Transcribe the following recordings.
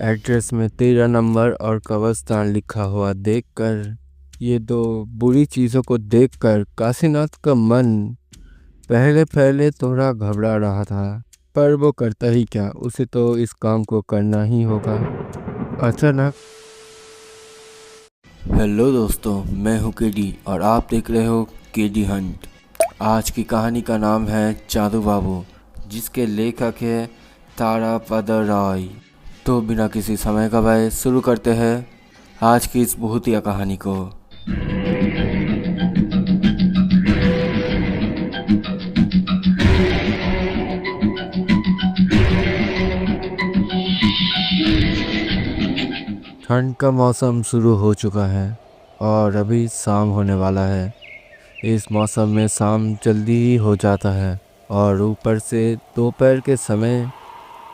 Address में 13 number और कब्रिस्तान लिखा हुआ देखकर, ये दो बुरी चीज़ों को देखकर काशीनाथ का मन पहले पहले थोड़ा घबरा रहा था, पर वो करता ही क्या, उसे तो इस काम को करना ही होगा। अचानक हेलो दोस्तों, मैं हूँ केडी और आप देख रहे हो केडी हंट। आज की कहानी का नाम है जादू बाबू, जिसके लेखक है तारापद रॉय। तो बिना किसी समय गवाए शुरू करते हैं आज की इस भूतिया कहानी को। ठंड का मौसम शुरू हो चुका है और अभी शाम होने वाला है। इस मौसम में शाम जल्दी ही हो जाता है और ऊपर से दोपहर के समय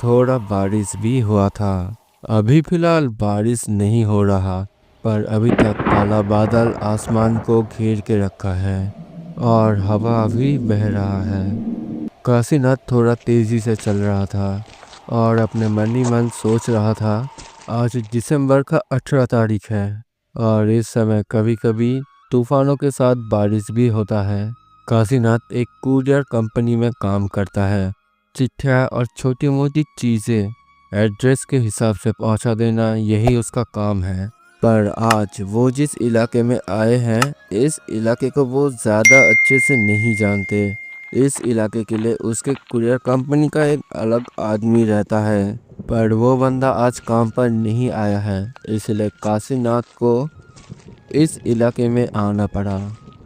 थोड़ा बारिश भी हुआ था। अभी फिलहाल बारिश नहीं हो रहा, पर अभी तक काला बादल आसमान को घेर के रखा है और हवा भी बह रहा है। काशीनाथ थोड़ा तेजी से चल रहा था और अपने मन ही मन सोच रहा था, आज दिसंबर का 18 तारीख है और इस समय कभी कभी तूफानों के साथ बारिश भी होता है। काशीनाथ एक कुरियर कंपनी में काम करता है। चिट्ठियाँ और छोटी मोटी चीज़ें एड्रेस के हिसाब से पहुंचा देना, यही उसका काम है। पर आज वो जिस इलाके में आए हैं, इस इलाके को वो ज़्यादा अच्छे से नहीं जानते। इस इलाके के लिए उसके कुरियर कंपनी का एक अलग आदमी रहता है, पर वो बंदा आज काम पर नहीं आया है, इसलिए काशीनाथ को इस इलाके में आना पड़ा।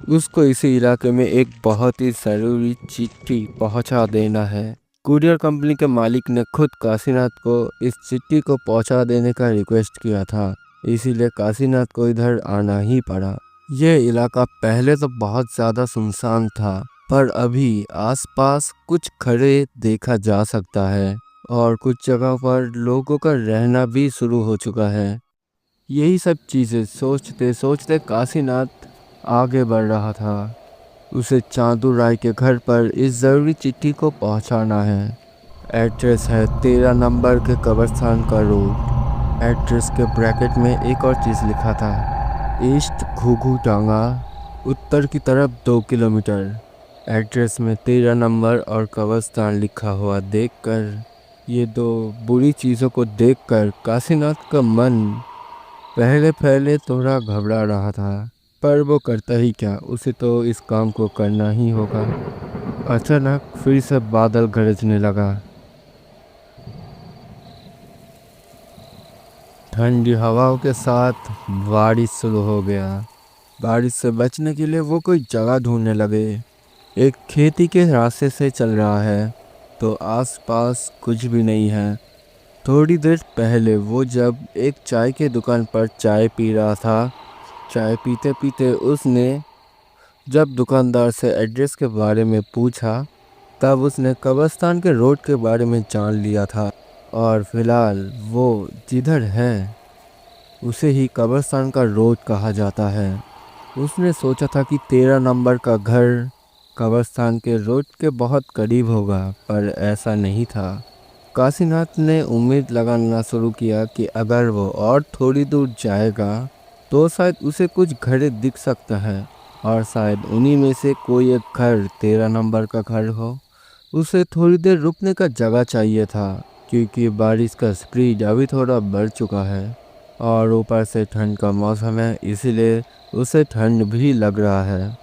उसको इसी इलाके में एक बहुत ही ज़रूरी चिट्ठी पहुंचा देना है। कुरियर कंपनी के मालिक ने खुद काशीनाथ को इस चिट्ठी को पहुंचा देने का रिक्वेस्ट किया था, इसीलिए काशीनाथ को इधर आना ही पड़ा। यह इलाका पहले तो बहुत ज़्यादा सुनसान था, पर अभी आसपास कुछ खड़े देखा जा सकता है और कुछ जगह पर लोगों का रहना भी शुरू हो चुका है। यही सब चीज़ें सोचते सोचते काशीनाथ आगे बढ़ रहा था। उसे चांदू राय के घर पर इस ज़रूरी चिट्ठी को पहुंचाना है। एड्रेस है 13 नंबर के कब्रिस्तान का रोड। एड्रेस के ब्रैकेट में एक और चीज़ लिखा था, ईस्ट घुघू टांगा, उत्तर की तरफ 2 किलोमीटर। एड्रेस में 13 नंबर और कब्रिस्तान लिखा हुआ देखकर, ये दो बुरी चीज़ों को देखकर काशीनाथ का मन पहले पहले थोड़ा घबरा रहा था, पर वो करता ही क्या, उसे तो इस काम को करना ही होगा। अचानक फिर से बादल गरजने लगा। ठंडी हवाओं के साथ बारिश शुरू हो गया। बारिश से बचने के लिए वो कोई जगह ढूंढने लगे। एक खेती के रास्ते से चल रहा है तो आसपास कुछ भी नहीं है। थोड़ी देर पहले वो जब एक चाय के दुकान पर चाय पी रहा था, चाय पीते पीते उसने जब दुकानदार से एड्रेस के बारे में पूछा, तब उसने कब्रिस्तान के रोड के बारे में जान लिया था और फिलहाल वो जिधर है उसे ही कब्रिस्तान का रोड कहा जाता है। उसने सोचा था कि 13 नंबर का घर कब्रिस्तान के रोड के बहुत करीब होगा, पर ऐसा नहीं था। काशीनाथ ने उम्मीद लगाना शुरू किया कि अगर वो और थोड़ी दूर जाएगा तो शायद उसे कुछ घर दिख सकता है और शायद उन्हीं में से कोई एक घर 13 नंबर का घर हो। उसे थोड़ी देर रुकने का जगह चाहिए था, क्योंकि बारिश का स्पीड अभी थोड़ा बढ़ चुका है और ऊपर से ठंड का मौसम है, इसीलिए उसे ठंड भी लग रहा है।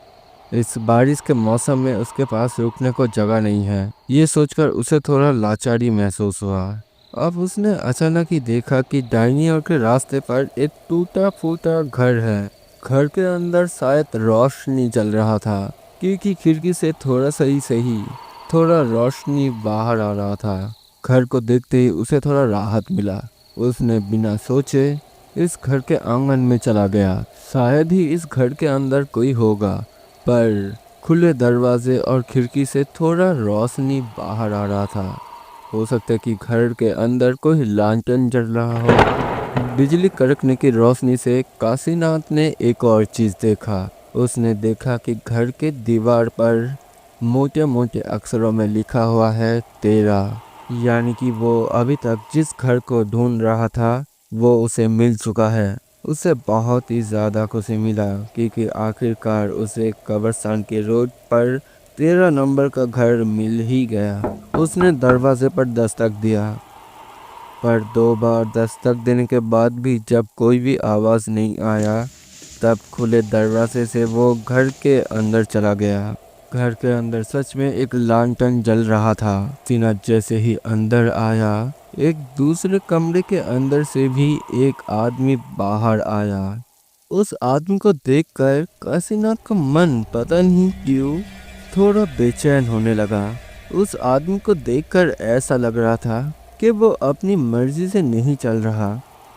इस बारिश के मौसम में उसके पास रुकने को जगह नहीं है, ये सोचकर उसे थोड़ा लाचारी महसूस हुआ। अब उसने अचानक ही देखा कि दाहिनी ओर के रास्ते पर एक टूटा फूटा घर है। घर के अंदर शायद रोशनी जल रहा था, क्योंकि खिड़की से थोड़ा सही थोड़ा रोशनी बाहर आ रहा था। घर को देखते ही उसे थोड़ा राहत मिला। उसने बिना सोचे इस घर के आंगन में चला गया। शायद ही इस घर के अंदर कोई होगा, पर खुले दरवाजे और खिड़की से थोड़ा रोशनी बाहर आ रहा था। हो सकता है कि घर के अंदर कोई लालटेन जल रहा हो। बिजली कड़कने की रोशनी से काशीनाथ ने एक और चीज़ देखा। उसने देखा कि घर के दीवार पर मोटे मोटे अक्षरों में लिखा हुआ है 13। यानी कि वो अभी तक जिस घर को ढूंढ रहा था वो उसे मिल चुका है। उसे बहुत ही ज़्यादा खुशी मिला क्योंकि आखिरकार उसे कब्रिस्तान के रोड पर 13 नंबर का घर मिल ही गया। उसने दरवाजे पर दस्तक दिया, पर 2 बार दस्तक देने के बाद भी जब कोई भी आवाज़ नहीं आया, तब खुले दरवाजे से वो घर के अंदर चला गया। घर के अंदर सच में एक लालटेन जल रहा था। टीना जैसे ही अंदर आया, एक दूसरे कमरे के अंदर से भी एक आदमी बाहर आया। उस आदमी को देखकर काशीनाथ का मन पता नहीं क्यों थोड़ा बेचैन होने लगा। उस आदमी को देखकर ऐसा लग रहा था कि वो अपनी मर्जी से नहीं चल रहा,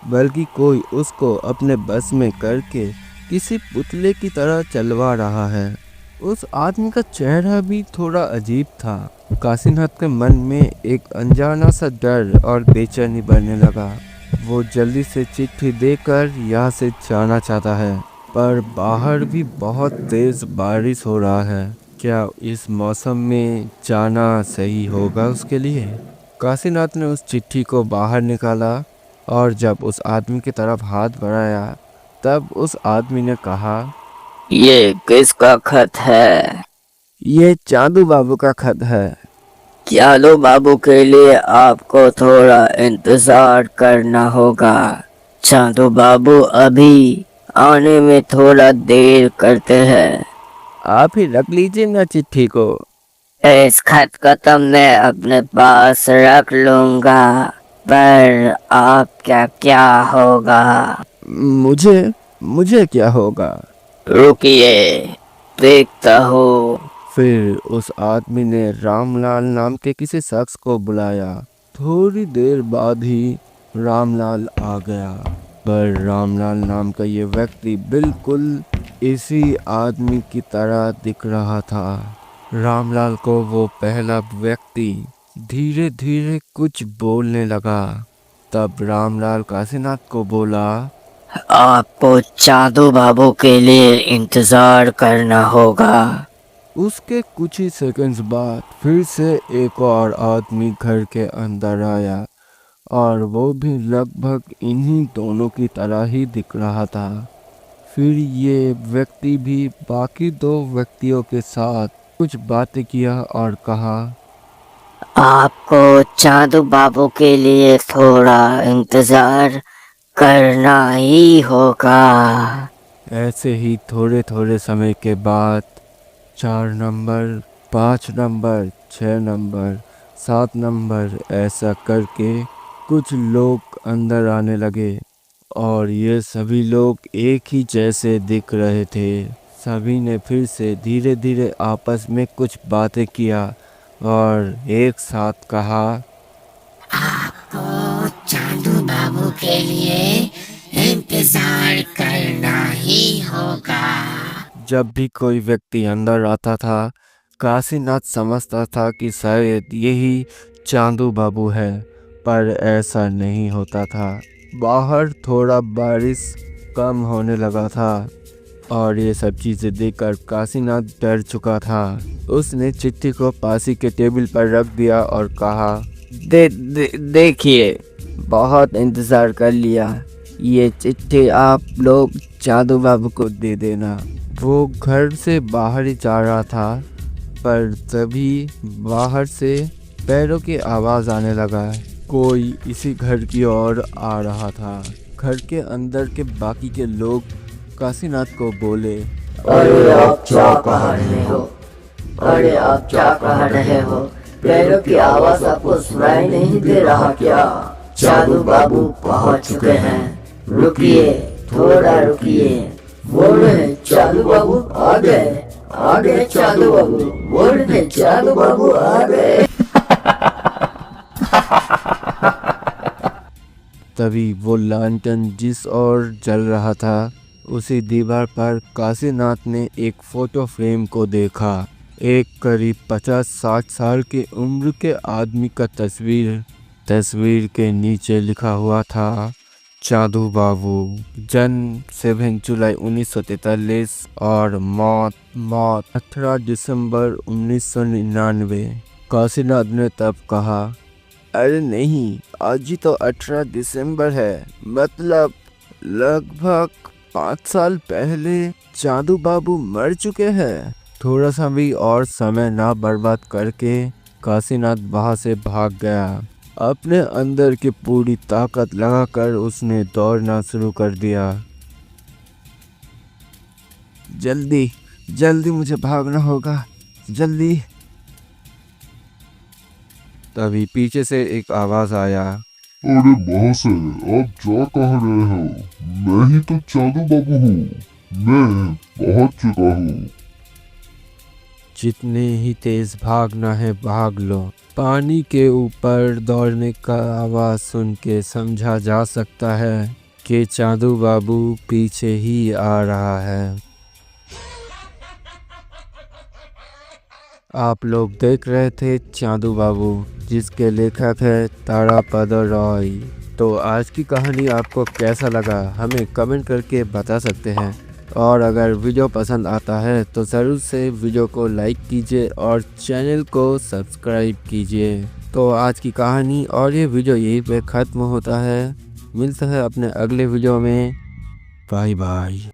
बल्कि कोई उसको अपने बस में करके किसी पुतले की तरह चलवा रहा है। उस आदमी का चेहरा भी थोड़ा अजीब था। काशीनाथ के मन में एक अनजाना सा डर और बेचैनी बढ़ने लगा। वो जल्दी से चिट्ठी देकर यहाँ से जाना चाहता है, पर बाहर भी बहुत तेज बारिश हो रहा है। क्या इस मौसम में जाना सही होगा उसके लिए? काशीनाथ ने उस चिट्ठी को बाहर निकाला और जब उस आदमी की तरफ हाथ बढ़ाया, तब उस आदमी ने कहा, ये किसका खत है? ये चांदू बाबू का खत है। चालू बाबू के लिए आपको थोड़ा इंतजार करना होगा। चांदू बाबू अभी आने में थोड़ा देर करते हैं। आप ही रख लीजिए ना चिट्ठी को। इस खत को तो मैं अपने पास रख लूंगा, पर आपका क्या होगा? मुझे मुझे क्या होगा? रुकिए, देखता हूँ। फिर उस आदमी ने रामलाल नाम के किसी शख्स को बुलाया। थोड़ी देर बाद ही रामलाल आ गया, पर रामलाल नाम का ये व्यक्ति बिल्कुल इसी आदमी की तरह दिख रहा था। रामलाल को वो पहला व्यक्ति धीरे धीरे कुछ बोलने लगा। तब रामलाल काशीनाथ को बोला, आपको चांदू बाबू के लिए इंतजार करना होगा। उसके कुछ ही सेकंड्स बाद फिर से एक और आदमी घर के अंदर आया, और वो भी लगभग इन्हीं दोनों की तरह ही दिख रहा था। फिर ये व्यक्ति भी बाकी 2 व्यक्तियों के साथ कुछ बातें किया और कहा, आपको चांदू बाबू के लिए थोड़ा इंतजार करना ही होगा। ऐसे ही थोड़े थोड़े समय के बाद 4 नंबर, 5 नंबर, 6 नंबर, 7 नंबर ऐसा करके कुछ लोग अंदर आने लगे, और ये सभी लोग एक ही जैसे दिख रहे थे। सभी ने फिर से धीरे धीरे आपस में कुछ बातें किया और एक साथ कहा, आपको चांदू बाबू के लिए इंतजार करना ही होगा। जब भी कोई व्यक्ति अंदर आता था, काशीनाथ समझता था कि शायद यही चांदू बाबू है, पर ऐसा नहीं होता था। बाहर थोड़ा बारिश कम होने लगा था, और ये सब चीज़ें देखकर काशीनाथ डर चुका था। उसने चिट्ठी को पासी के टेबल पर रख दिया और कहा, देखिए, बहुत इंतज़ार कर लिया, ये चिट्ठी आप लोग चांदू बाबू को दे देना। वो घर से बाहर ही जा रहा था, पर तभी बाहर से पैरों की आवाज़ आने लगा। कोई इसी घर की ओर आ रहा था। घर के अंदर के बाकी के लोग काशीनाथ को बोले, अरे आप क्या कह रहे हो? अरे आप क्या कह रहे हो? पैरों की आवाज आपको सुनाई नहीं दे रहा क्या? चांदू बाबू पहुंच चुके हैं। रुकिए, थोड़ा रुकिए। बोल रहे चांदू बाबू आ गए चांदू बाबू। बोल रहे चांदू बाबू आ गए। तभी वो लालटेन जिस ओर जल रहा था, उसी दीवार पर काशीनाथ ने एक फोटो फ्रेम को देखा। एक करीब 50-60 साल की उम्र के आदमी का तस्वीर के नीचे लिखा हुआ था, चांदू बाबू, जन्म 7 जुलाई 1943 और मौत 18 दिसंबर 1999। काशीनाथ ने तब कहा, अरे नहीं, आज ही तो 18 दिसंबर है। मतलब लगभग 5 साल पहले चांदू बाबू मर चुके हैं। थोड़ा सा भी और समय ना बर्बाद करके काशीनाथ वहां से भाग गया। अपने अंदर की पूरी ताकत लगाकर उसने दौड़ना शुरू कर दिया। जल्दी जल्दी मुझे भागना होगा, जल्दी। तभी पीछे से एक आवाज आया। अरे महाशय, आप जा कहाँ रहे हो? मैं ही तो चांदू बाबू हूँ। मैं पहुँच चुका हूँ। जितने ही तेज भागना है भाग लो। पानी के ऊपर दौड़ने का आवाज सुन के समझा जा सकता है कि चांदू बाबू पीछे ही आ रहा है। आप लोग देख रहे थे चांदू बाबू, जिसके लेखक है तारापद रॉय। तो आज की कहानी आपको कैसा लगा हमें कमेंट करके बता सकते हैं। और अगर वीडियो पसंद आता है तो ज़रूर से वीडियो को लाइक कीजिए और चैनल को सब्सक्राइब कीजिए। तो आज की कहानी और ये वीडियो यहीं पे ख़त्म होता है। मिलता है अपने अगले वीडियो में। Bye bye.